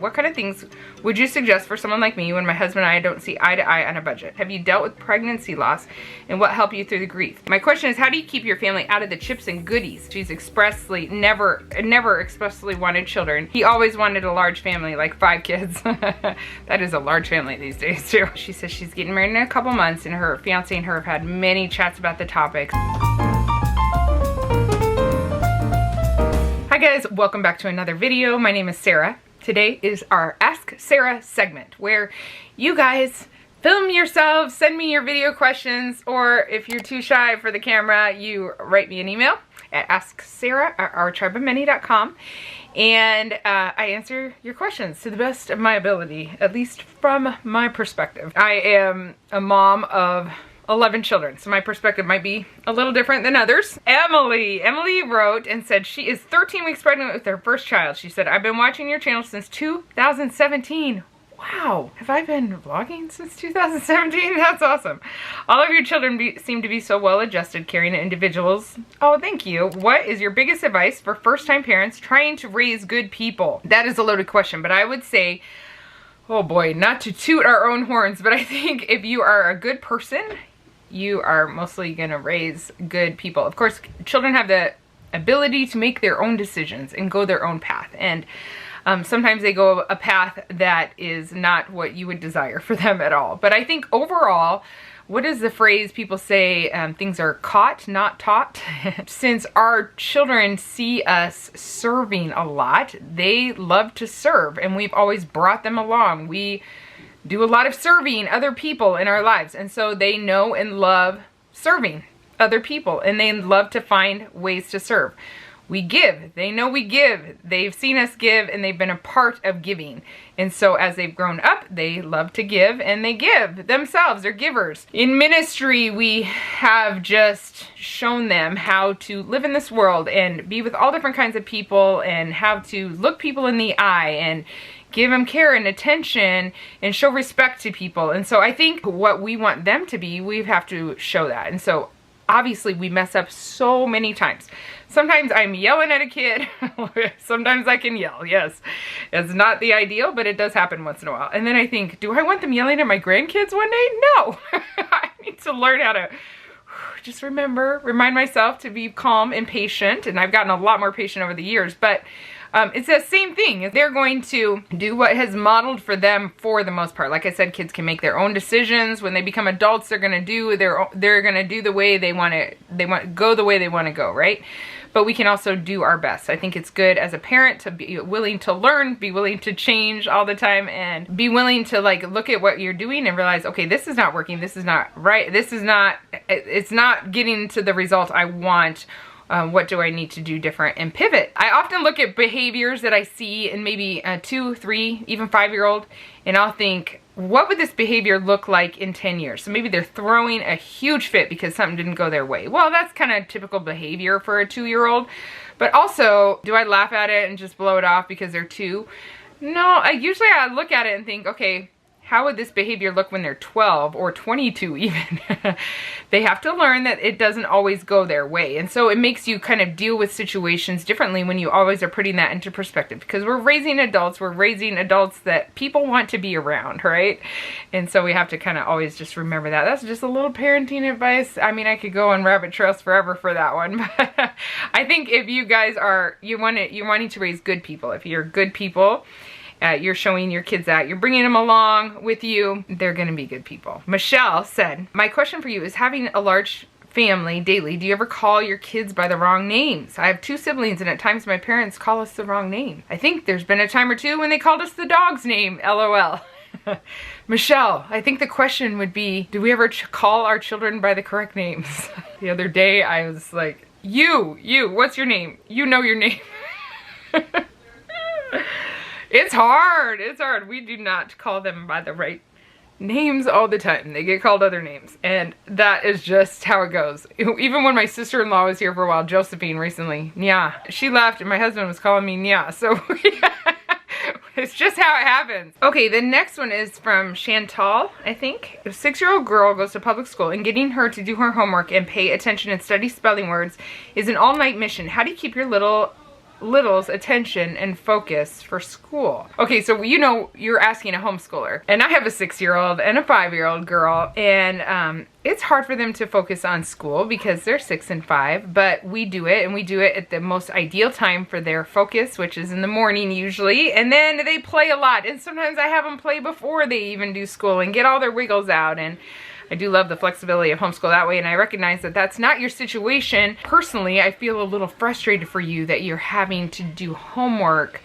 What kind of things would you suggest for someone like me when my husband and I don't see eye to eye on a budget? Have you dealt with pregnancy loss and what helped you through the grief? My question is, how do you keep your family out of the chips and goodies? She's expressly never expressly wanted children. He always wanted a large family, like 5 kids. That is a large family these days too. She says she's getting married in a couple months and her fiance and her have had many chats about the topic. Hi guys, welcome back to another video. My name is Sarah. Today is our Ask Sarah segment where you guys film yourselves, send me your video questions, or if you're too shy for the camera, you write me an email at asksarah@ourtribeofmany.com and I answer your questions to the best of my ability, at least from my perspective. I am a mom of 11 children, so my perspective might be a little different than others. Emily wrote and said she is 13 weeks pregnant with her first child. She said, I've been watching your channel since 2017. Wow, have I been vlogging since 2017? That's awesome. All of your children seem to be so well adjusted, caring individuals. Oh, thank you. What is your biggest advice for first-time parents trying to raise good people? That is a loaded question, but I would say, oh boy, not to toot our own horns, but I think if you are a good person, you are mostly gonna raise good people. Of course, children have the ability to make their own decisions and go their own path. And sometimes they go a path that is not what you would desire for them at all. But I think overall, what is the phrase people say, things are caught, not taught? Since our children see us serving a lot, they love to serve and we've always brought them along. We do a lot of serving other people in our lives, and so they know and love serving other people and they love to find ways to serve. We give. They know we give. They've seen us give and they've been a part of giving. And so as they've grown up, they love to give and they give themselves. They're givers. In ministry, we have just shown them how to live in this world and be with all different kinds of people and how to look people in the eye and give them care and attention and show respect to people. And so I think what we want them to be, we have to show that. And so obviously we mess up so many times. Sometimes I'm yelling at a kid. Sometimes I can yell, yes. It's not the ideal, but it does happen once in a while. And then I think, do I want them yelling at my grandkids one day? No. I need to learn how to just remind myself to be calm and patient. And I've gotten a lot more patient over the years, but it's the same thing. They're going to do what has modeled for them for the most part. Like I said, kids can make their own decisions. When they become adults, they're going to do the way they want to go the way they want to go, right? But we can also do our best. I think it's good as a parent to be willing to learn, be willing to change all the time, and be willing to like look at what you're doing and realize, okay, this is not working, this is not right, it's not getting to the result I want. What do I need to do different and pivot? I often look at behaviors that I see in maybe a 2, 3, even 5-year-old, and I'll think, what would this behavior look like in 10 years? So maybe they're throwing a huge fit because something didn't go their way. Well, that's kind of typical behavior for a 2-year-old. But also, do I laugh at it and just blow it off because they're 2? No, usually I look at it and think, okay, how would this behavior look when they're 12 or 22 even? They have to learn that it doesn't always go their way. And so it makes you kind of deal with situations differently when you always are putting that into perspective. Because we're raising adults that people want to be around, right? And so we have to kind of always just remember that. That's just a little parenting advice. I mean, I could go on rabbit trails forever for that one. But I think if you guys are, you're wanting to raise good people. If you're good people, you're showing your kids that. You're bringing them along with you. They're going to be good people. Michelle said, my question for you is, having a large family daily, do you ever call your kids by the wrong names? I have 2 siblings and at times my parents call us the wrong name. I think there's been a time or 2 when they called us the dog's name, LOL. Michelle, I think the question would be, do we ever call our children by the correct names? The other day I was like, you, what's your name? You know your name. It's hard. We do not call them by the right names all the time. They get called other names. And that is just how it goes. Even when my sister-in-law was here for a while, Josephine recently, Nya. She left and my husband was calling me Nya. So it's just how it happens. Okay, the next one is from Chantal, I think. A 6-year-old girl goes to public school and getting her to do her homework and pay attention and study spelling words is an all-night mission. How do you keep your little little's attention and focus for school? Okay, so you know you're asking a homeschooler, and I have a 6-year-old and a 5-year-old girl, and it's hard for them to focus on school because they're 6 and 5, but we do it, and we do it at the most ideal time for their focus, which is in the morning usually, and then they play a lot, and sometimes I have them play before they even do school and get all their wiggles out, and I do love the flexibility of homeschool that way, and I recognize that that's not your situation. Personally, I feel a little frustrated for you that you're having to do homework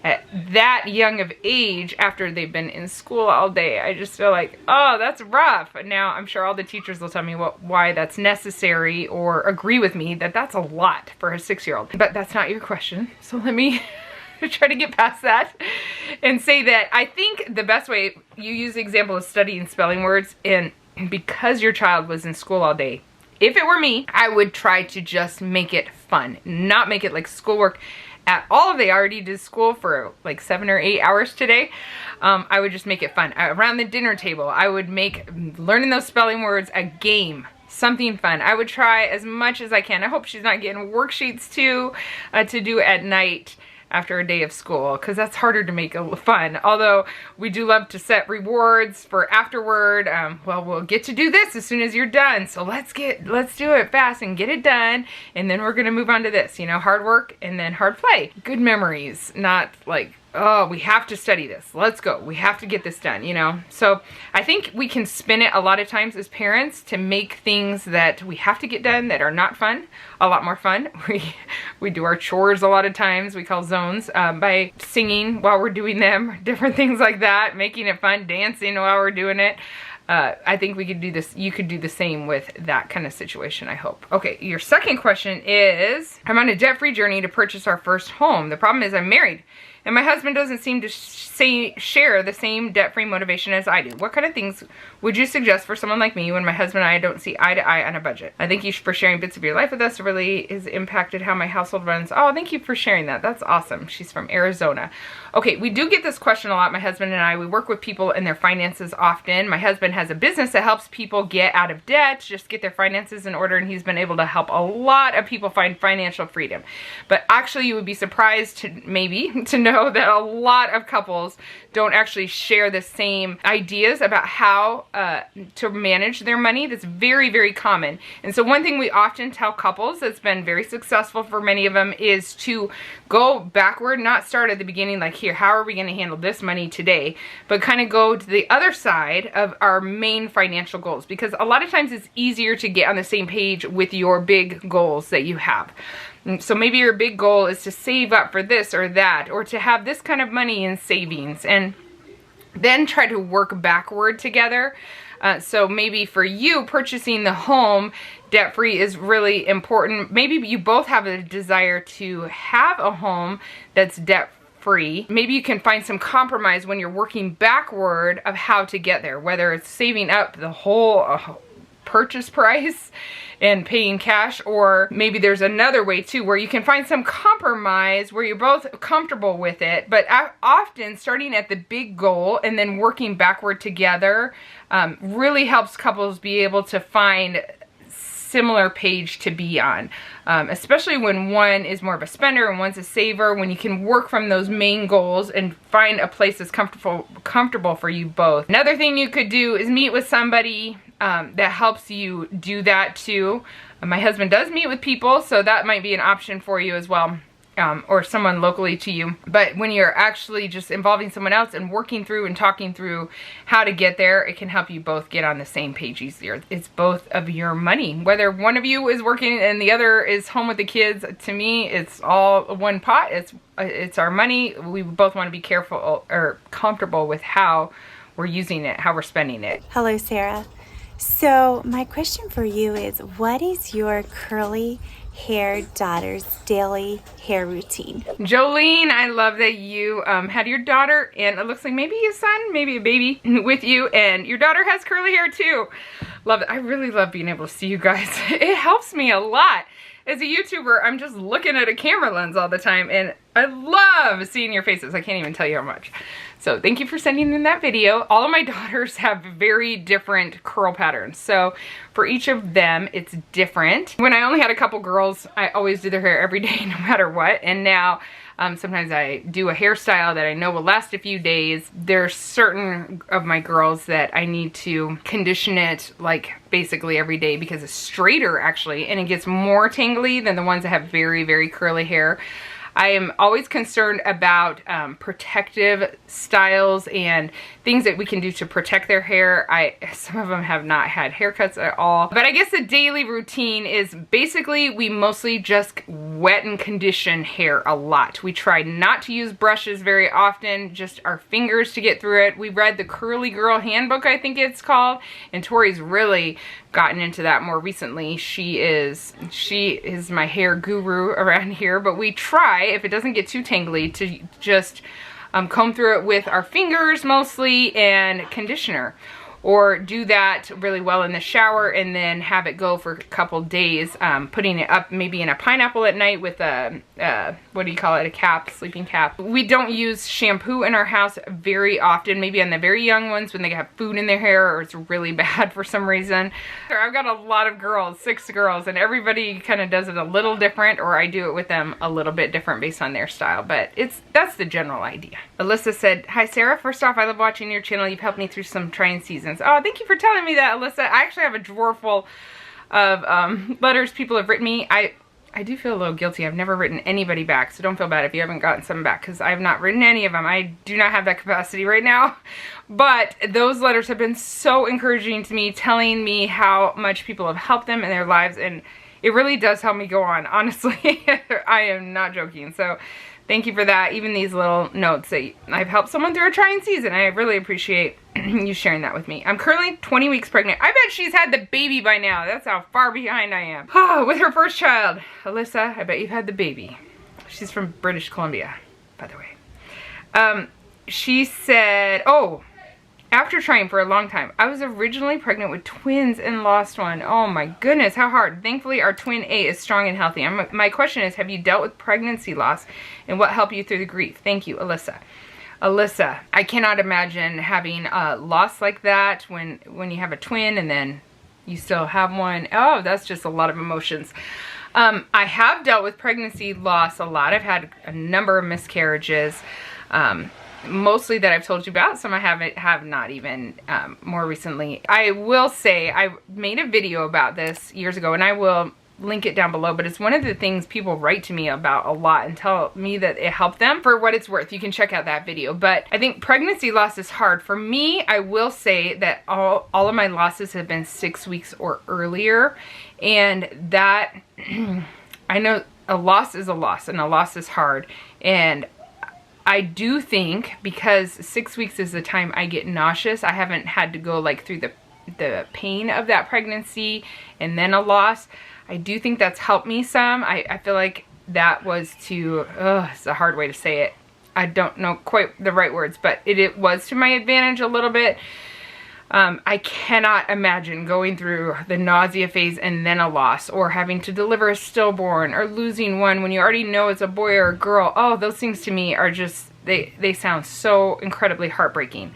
at that young of age after they've been in school all day. I just feel like, oh, that's rough. Now, I'm sure all the teachers will tell me why that's necessary or agree with me that that's a lot for a 6-year-old. But that's not your question, so let me try to get past that and say that I think the best way, you use the example of studying spelling words, and because your child was in school all day, if it were me, I would try to just make it fun, not make it like schoolwork at all. They already did school for like 7 or 8 hours today. I would just make it fun. Around the dinner table, I would make learning those spelling words a game, something fun. I would try as much as I can. I hope she's not getting worksheets too to do at night after a day of school, because that's harder to make fun. Although we do love to set rewards for afterward. Well, we'll get to do this as soon as you're done, so let's do it fast and get it done, and then we're gonna move on to this, you know, hard work and then hard play. Good memories, not like, oh, we have to study this, let's go, we have to get this done, you know. So I think we can spin it a lot of times as parents to make things that we have to get done that are not fun a lot more fun. We do our chores a lot of times, we call zones, by singing while we're doing them, different things like that, making it fun, dancing while we're doing it. I think we could do this. You could do the same with that kind of situation, I hope. Okay, your second question is, I'm on a debt-free journey to purchase our first home. The problem is I'm married, and my husband doesn't seem to share the same debt-free motivation as I do. What kind of things would you suggest for someone like me when my husband and I don't see eye to eye on a budget? I thank you for sharing bits of your life with us. It really has impacted how my household runs. Oh, thank you for sharing that. That's awesome. She's from Arizona. Okay, we do get this question a lot, my husband and I. We work with people and their finances often. My husband has a business that helps people get out of debt, just get their finances in order, and he's been able to help a lot of people find financial freedom. But actually, you would be surprised to know that a lot of couples don't actually share the same ideas about how to manage their money. That's very, very common. And so one thing we often tell couples that's been very successful for many of them is to go backward, not start at the beginning like, here, how are we going to handle this money today, but kind of go to the other side of our main financial goals, because a lot of times it's easier to get on the same page with your big goals that you have. So maybe your big goal is to save up for this or that, or to have this kind of money in savings, and then try to work backward together. So maybe for you, purchasing the home debt-free is really important. Maybe you both have a desire to have a home that's debt-free. Maybe you can find some compromise when you're working backward of how to get there, whether it's saving up the whole purchase price and paying cash, or maybe there's another way too where you can find some compromise where you're both comfortable with it. But often starting at the big goal and then working backward together really helps couples be able to find similar page to be on, especially when one is more of a spender and one's a saver. When you can work from those main goals and find a place that's comfortable for you both. Another thing you could do is meet with somebody that helps you do that too. My husband does meet with people, so that might be an option for you as well. Or someone locally to you. But when you're actually just involving someone else and working through and talking through how to get there, it can help you both get on the same page easier. It's both of your money. Whether one of you is working and the other is home with the kids, to me, it's all one pot. It's our money. We both want to be careful or comfortable with how we're using it, how we're spending it. Hello, Sarah. So my question for you is, what is your curly hair daughter's daily hair routine? Jolene, I love that you had your daughter and it looks like maybe a son, maybe a baby with you, and your daughter has curly hair too. Love it. I really love being able to see you guys. It helps me a lot. As a YouTuber, I'm just looking at a camera lens all the time, and I love seeing your faces. I can't even tell you how much. So thank you for sending in that video. All of my daughters have very different curl patterns. So for each of them, it's different. When I only had a couple girls, I always did their hair every day, no matter what. And now sometimes I do a hairstyle that I know will last a few days. There's certain of my girls that I need to condition it like basically every day because it's straighter actually, and it gets more tangly than the ones that have very, very curly hair. I am always concerned about protective styles and things that we can do to protect their hair. Some of them have not had haircuts at all. But I guess the daily routine is basically we mostly just wet and condition hair a lot. We try not to use brushes very often, just our fingers to get through it. We read the Curly Girl Handbook, I think it's called, and Tori's really gotten into that more recently. She is my hair guru around here, but we try, if it doesn't get too tangly, to just comb through it with our fingers mostly and conditioner, or do that really well in the shower and then have it go for a couple days, putting it up maybe in a pineapple at night with a what do you call it, a cap, sleeping cap. We don't use shampoo in our house very often, maybe on the very young ones when they have food in their hair or it's really bad for some reason. I've got a lot of girls, 6 girls, and everybody kind of does it a little different, or I do it with them a little bit different based on their style, but that's the general idea. Alyssa said, "Hi Sarah, first off, I love watching your channel. You've helped me through some trying seasons." Oh, thank you for telling me that, Alyssa. I actually have a drawer full of letters people have written me. I do feel a little guilty. I've never written anybody back, so don't feel bad if you haven't gotten some back, because I have not written any of them. I do not have that capacity right now. But those letters have been so encouraging to me, telling me how much people have helped them in their lives, and it really does help me go on, honestly. I am not joking. So thank you for that. Even these little notes that I've helped someone through a trying season. I really appreciate you sharing that with me. I'm currently 20 weeks pregnant. I bet she's had the baby by now. That's how far behind I am. With her first child. Alyssa, I bet you've had the baby. She's from British Columbia, by the way. She said, oh, after trying for a long time, I was originally pregnant with twins and lost one. Oh my goodness, how hard. Thankfully, our twin A is strong and healthy. My question is, have you dealt with pregnancy loss, and what helped you through the grief? Thank you, Alyssa. Alyssa, I cannot imagine having a loss like that when you have a twin and then you still have one. Oh, that's just a lot of emotions. I have dealt with pregnancy loss a lot. I've had a number of miscarriages. Mostly that I've told you about. Some I have not even more recently. I will say I made a video about this years ago, and I will link it down below, but it's one of the things people write to me about a lot and tell me that it helped them. For what it's worth, you can check out that video. But I think pregnancy loss is hard. For me, I will say that all of my losses have been 6 weeks or earlier, and that I know a loss is a loss, and a loss is hard. And I do think because 6 weeks is the time I get nauseous, I haven't had to go like through the pain of that pregnancy and then a loss. I do think that's helped me some. I feel like that was it's a hard way to say it. I don't know quite the right words, but it was to my advantage a little bit. I cannot imagine going through the nausea phase and then a loss, or having to deliver a stillborn, or losing one when you already know it's a boy or a girl. Oh, those things to me are just, they sound so incredibly heartbreaking.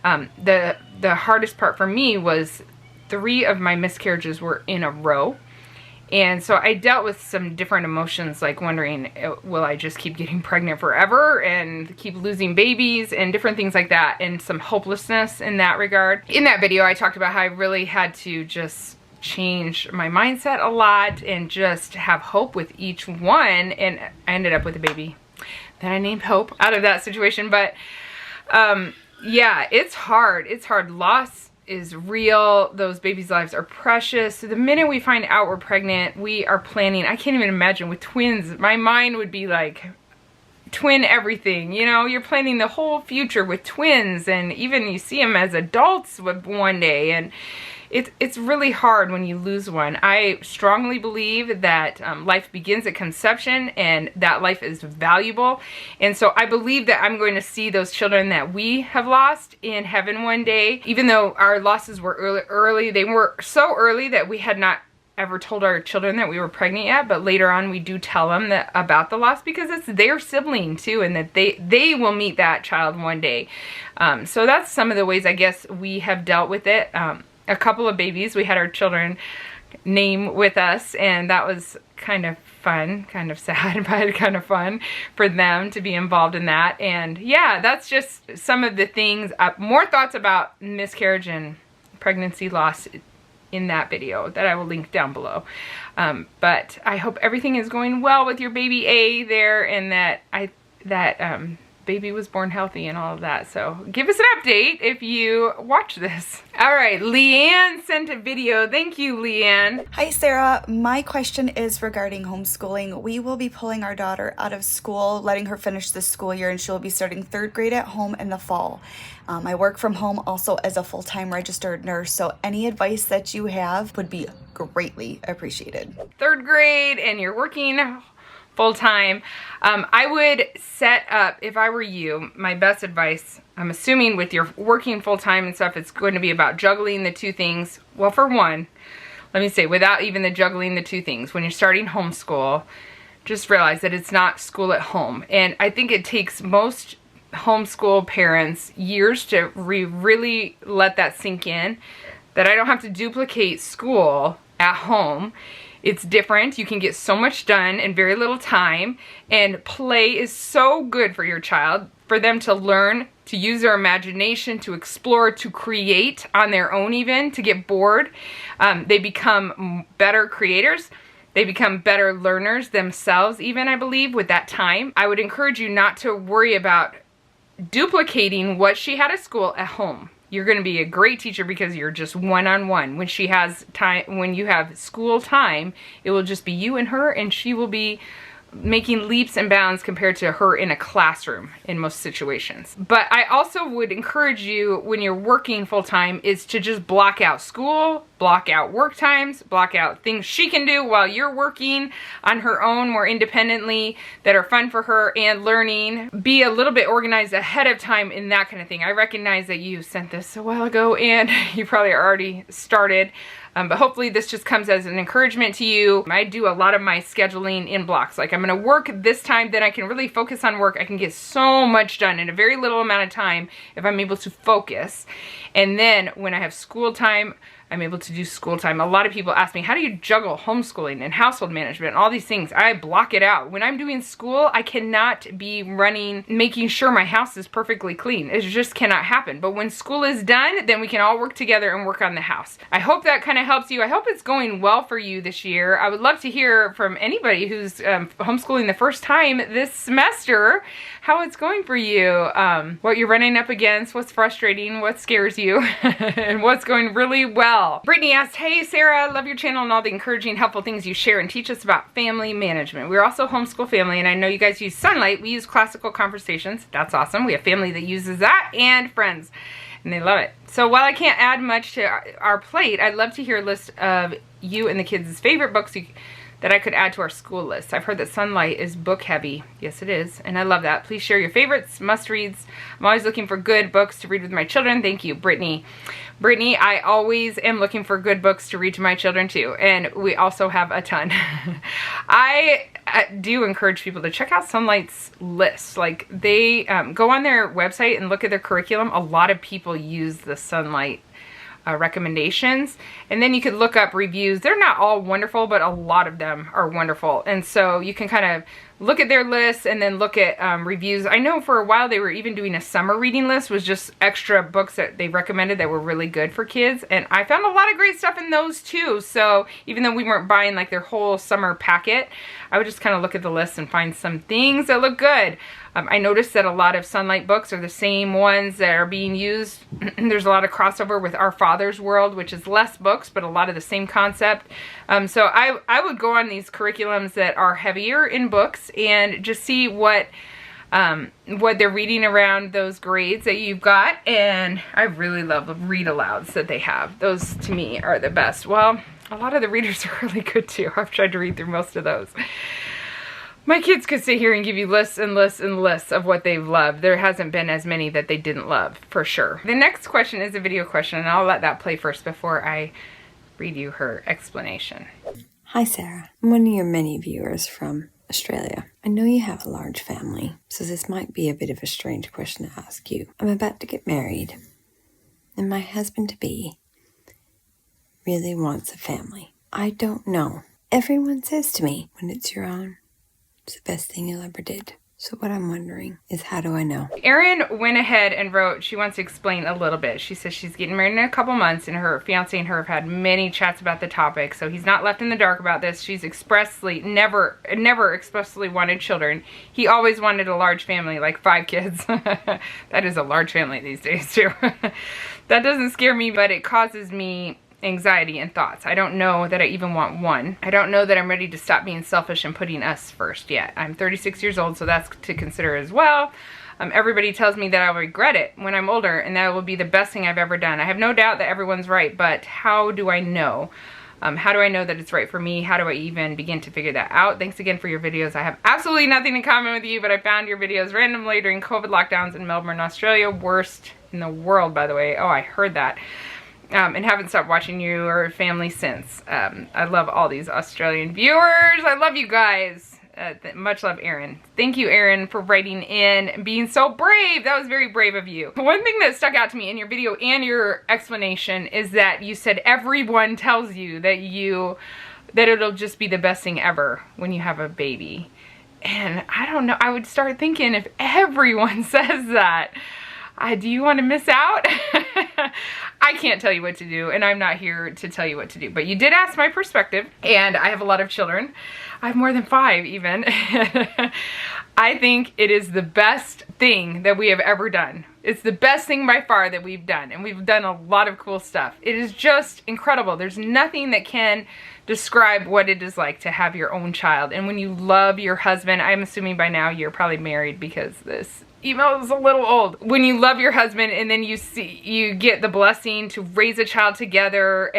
The hardest part for me was 3 of my miscarriages were in a row. And so I dealt with some different emotions, like wondering, will I just keep getting pregnant forever and keep losing babies and different things like that, and some hopelessness in that regard. In that video, I talked about how I really had to just change my mindset a lot and just have hope with each one, and I ended up with a baby that I named Hope out of that situation. But yeah, it's hard. It's hard. Loss is real. Those babies' lives are precious. So the minute we find out we're pregnant, we are planning. I can't even imagine with twins. My mind would be like, twin everything. You know, you're planning the whole future with twins, and even you see them as adults one day, and it's really hard when you lose one. I strongly believe that life begins at conception, and that life is valuable. And so I believe that I'm going to see those children that we have lost in heaven one day. Even though our losses were early, they were so early that we had not ever told our children that we were pregnant yet, but later on we do tell them that about the loss because it's their sibling too, and that they will meet that child one day. So that's some of the ways I guess we have dealt with it. A couple of babies, we had our children name with us, and that was kind of fun, kind of sad, but kind of fun for them to be involved in that. And yeah, that's just some of the things, more thoughts about miscarriage and pregnancy loss in that video that I will link down below. But I hope everything is going well with your baby A there, and that baby was born healthy and all of that. So give us an update if you watch this. All right, Leanne sent a video. Thank you, Leanne. Hi, Sarah. My question is regarding homeschooling. We will be pulling our daughter out of school, letting her finish this school year, and she'll be starting 3rd grade at home in the fall. I work from home also as a full-time registered nurse, so any advice that you have would be greatly appreciated. 3rd grade and you're working full-time. I would set up, if I were you, my best advice, I'm assuming with your working full-time and stuff, it's going to be about juggling the two things. Well, for one, let me say, without even the juggling the two things, when you're starting homeschool, just realize that it's not school at home. And I think it takes most homeschool parents years to really let that sink in, that I don't have to duplicate school at home. It's different. You can get so much done in very little time, and play is so good for your child, for them to learn, to use their imagination, to explore, to create on their own even, to get bored. They become better creators. They become better learners themselves even, I believe, with that time. I would encourage you not to worry about duplicating what she had at school at home. You're going to be a great teacher because you're just one-on-one. When she has time, when you have school time, it will just be you and her, and she will be making leaps and bounds compared to her in a classroom in most situations. But I also would encourage you, when you're working full-time, is to just block out school, block out work times, block out things she can do while you're working on her own more independently that are fun for her and learning. Be a little bit organized ahead of time in that kind of thing. I recognize that you sent this a while ago and you probably already started. But hopefully this just comes as an encouragement to you. I do a lot of my scheduling in blocks. Like, I'm gonna work this time, then I can really focus on work. I can get so much done in a very little amount of time if I'm able to focus. And then when I have school time, I'm able to do school time. A lot of people ask me, how do you juggle homeschooling and household management, all these things? I block it out. When I'm doing school, I cannot be running, making sure my house is perfectly clean. It just cannot happen. But when school is done, then we can all work together and work on the house. I hope that kind of helps you. I hope it's going well for you this year. I would love to hear from anybody who's homeschooling the first time this semester, how it's going for you, what you're running up against, what's frustrating, what scares you, and what's going really well. Brittany asked, hey Sarah, I love your channel and all the encouraging, helpful things you share and teach us about family management. We're also a homeschool family, and I know you guys use Sunlight. We use Classical Conversations. That's awesome. We have family that uses that, and friends, and they love it. So while I can't add much to our plate, I'd love to hear a list of you and the kids' favorite books that I could add to our school list. I've heard that Sunlight is book heavy. Yes, it is, and I love that. Please share your favorites, must-reads. I'm always looking for good books to read with my children. Thank you, Brittany. Brittany, I always am looking for good books to read to my children too, and we also have a ton. I do encourage people to check out Sunlight's list. Like, they go on their website and look at their curriculum. A lot of people use the Sunlight recommendations, and then you could look up reviews. They're not all wonderful, but a lot of them are wonderful, and so you can kind of look at their lists and then look at reviews. I know for a while they were even doing a summer reading list, was just extra books that they recommended that were really good for kids, and I found a lot of great stuff in those too. So even though we weren't buying like their whole summer packet, I would just kind of look at the list and find some things that look good. I noticed that a lot of Sunlight books are the same ones that are being used. There's a lot of crossover with Our Father's World, which is less books, but a lot of the same concept. So I would go on these curriculums that are heavier in books and just see what they're reading around those grades that you've got. And I really love the read-alouds that they have. Those, to me, are the best. Well, a lot of the readers are really good, too. I've tried to read through most of those. My kids could sit here and give you lists and lists and lists of what they've loved. There hasn't been as many that they didn't love, for sure. The next question is a video question, and I'll let that play first before I read you her explanation. Hi Sarah, I'm one of your many viewers from Australia. I know you have a large family, so this might be a bit of a strange question to ask you. I'm about to get married, and my husband-to-be really wants a family. I don't know. Everyone says to me, when it's your own, it's the best thing you ever did. So what I'm wondering is, how do I know? Erin went ahead and wrote, she wants to explain a little bit. She says she's getting married in a couple months, and her fiance and her have had many chats about the topic, so he's not left in the dark about this. She's expressly, never expressly wanted children. He always wanted a large family, like 5 kids. That is a large family these days too. That doesn't scare me, but it causes me anxiety and thoughts. I don't know that I even want one. I don't know that I'm ready to stop being selfish and putting us first yet. I'm 36 years old, so that's to consider as well. Everybody tells me that I'll regret it when I'm older, and that will be the best thing I've ever done. I have no doubt that everyone's right, but how do I know? How do I know that it's right for me? How do I even begin to figure that out? Thanks again for your videos. I have absolutely nothing in common with you, but I found your videos randomly during COVID lockdowns in Melbourne, Australia. Worst in the world, by the way. Oh, I heard that. And haven't stopped watching your family since. I love all these Australian viewers. I love you guys. Much love, Erin. Thank you, Erin, for writing in and being so brave. That was very brave of you. One thing that stuck out to me in your video and your explanation is that you said everyone tells you that it'll just be the best thing ever when you have a baby. And I don't know, I would start thinking, if everyone says that, do you want to miss out? I can't tell you what to do, and I'm not here to tell you what to do. But you did ask my perspective, and I have a lot of children. I have more than 5 even. I think it is the best thing that we have ever done. It's the best thing by far that we've done, and we've done a lot of cool stuff. It is just incredible. There's nothing that can describe what it is like to have your own child. And when you love your husband, I'm assuming by now you're probably married because this email is a little old. When you love your husband and then you get the blessing to raise a child together,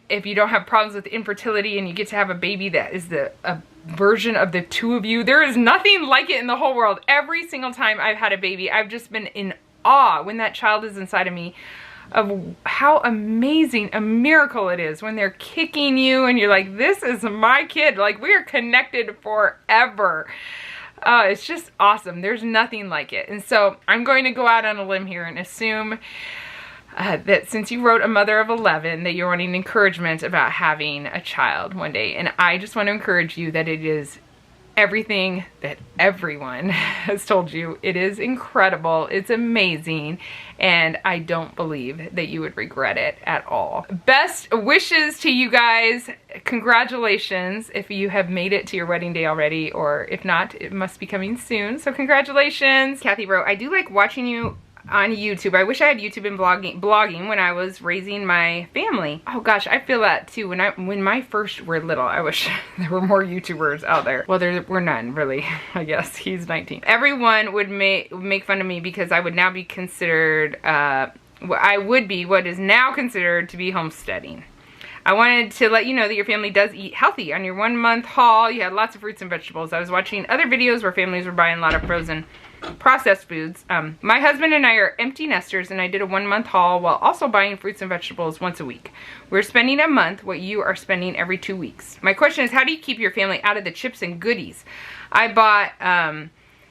if you don't have problems with infertility and you get to have a baby that is a version of the two of you, there is nothing like it in the whole world. Every single time I've had a baby, I've just been in awe when that child is inside of me of how amazing a miracle it is when they're kicking you and you're like, this is my kid. Like, we are connected forever. It's just awesome. There's nothing like it. And so I'm going to go out on a limb here and assume that since you wrote a mother of 11, that you're wanting encouragement about having a child one day. And I just want to encourage you that it is everything that everyone has told you. It is incredible. It's amazing. And I don't believe that you would regret it at all. Best wishes to you guys. Congratulations if you have made it to your wedding day already, or if not, it must be coming soon. So congratulations. Kathy wrote, I do like watching you on YouTube. I wish I had YouTube and blogging when I was raising my family. Oh gosh, I feel that too. When my first were little, I wish there were more YouTubers out there. Well, there were none, really. I guess he's 19. Everyone would make fun of me because I would now be considered, I would be what is now considered to be homesteading. I wanted to let you know that your family does eat healthy. On your 1 month haul, you had lots of fruits and vegetables. I was watching other videos where families were buying a lot of frozen processed foods. My husband and I are empty nesters, and I did a 1 month haul while also buying fruits and vegetables once a week. We're spending a month what you are spending every 2 weeks. My question is, how do you keep your family out of the chips and goodies? I bought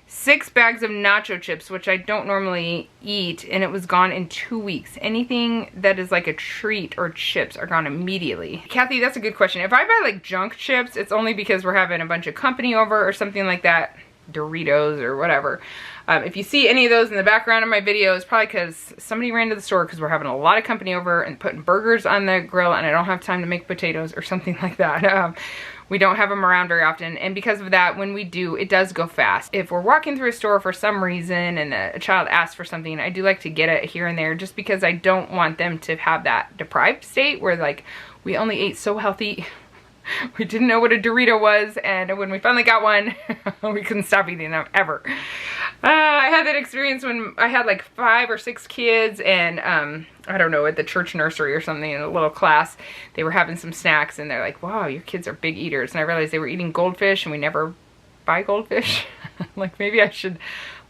6 bags of nacho chips, which I don't normally eat, and it was gone in 2 weeks. Anything that is like a treat or chips are gone immediately. Kathy, that's a good question. If I buy like junk chips, it's only because we're having a bunch of company over or something like that. Doritos or whatever. If you see any of those in the background of my video, it's probably because somebody ran to the store because we're having a lot of company over and putting burgers on the grill, and I don't have time to make potatoes or something like that. We don't have them around very often, and because of that, when we do, it does go fast. If we're walking through a store for some reason and a child asks for something, I do like to get it here and there just because I don't want them to have that deprived state where like we only ate so healthy. We didn't know what a Dorito was, and when we finally got one, we couldn't stop eating them ever. I had that experience when I had like 5 or 6 kids, and I don't know, at the church nursery or something in a little class, they were having some snacks, and they're like, wow, your kids are big eaters. And I realized they were eating goldfish, and we never buy goldfish. Like, maybe I should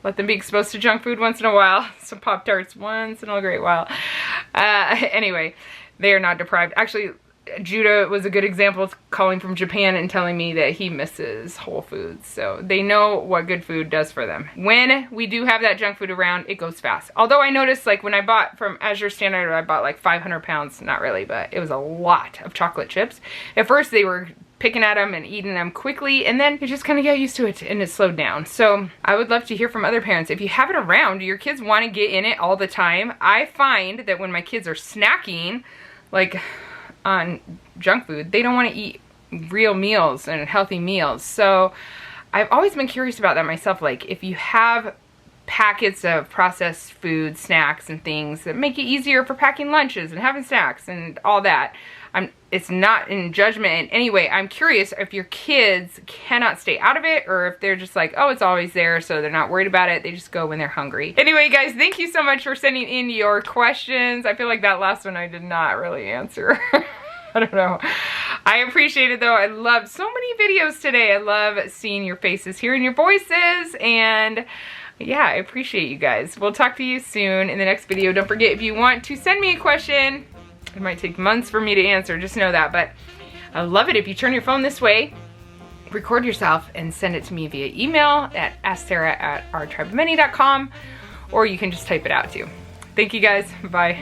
let them be exposed to junk food once in a while. Some Pop-Tarts once in a great while. Anyway, they are not deprived. Actually, Judah was a good example, calling from Japan and telling me that he misses Whole Foods. So they know what good food does for them. When we do have that junk food around, it goes fast. Although I noticed, like, when I bought from Azure Standard, I bought like 500 pounds, not really, but it was a lot of chocolate chips. At first they were picking at them and eating them quickly, and then you just kind of get used to it and it slowed down. So I would love to hear from other parents. If you have it around, do your kids want to get in it all the time? I find that when my kids are snacking, like on junk food, they don't want to eat real meals and healthy meals. So I've always been curious about that myself. Like, if you have packets of processed food, snacks and things that make it easier for packing lunches and having snacks and all that, it's not in judgment in any way. I'm curious if your kids cannot stay out of it, or if they're just like, oh, it's always there, so they're not worried about it. They just go when they're hungry. Anyway, guys, thank you so much for sending in your questions. I feel like that last one I did not really answer. I don't know. I appreciate it though. I loved so many videos today. I love seeing your faces, hearing your voices, and yeah, I appreciate you guys. We'll talk to you soon in the next video. Don't forget, if you want to send me a question, it might take months for me to answer, just know that, but I love it if you turn your phone this way, record yourself, and send it to me via email at asksarah@ourtribeofmany.com, or you can just type it out too. Thank you guys. Bye.